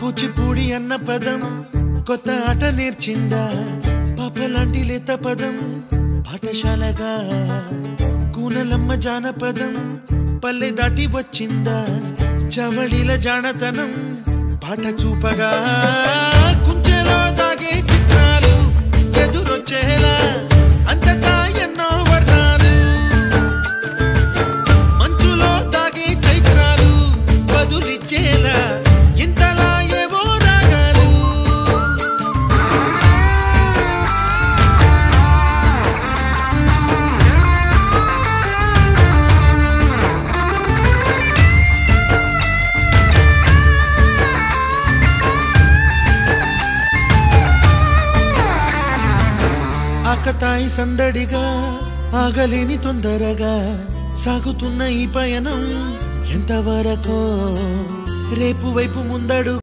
కూచిపూడి అన్న పదం కొత్త ఆట నేర్చిందా పాపలాంటి లేత పదం పాఠశాలగా కూనలమ్మ జానపదం పల్లె దాటి వచ్చిందా చవళిల జానతనం పాట చూపగా కుంచెలో దాగే చిత్రాలు ఎదురొచ్చేలా అంతటా ఎన్నో వర్ణాలు మంచులో దాగే చైత్రాలు బదులిచ్చేలా ఇంతలా ఏవో రాగాలు ఆకతాయి సందడిగా ఆగలేని తొందరగా సాగుతున్న ఈ పయనం ఎంతవరకో రేపు వైపు ముందడు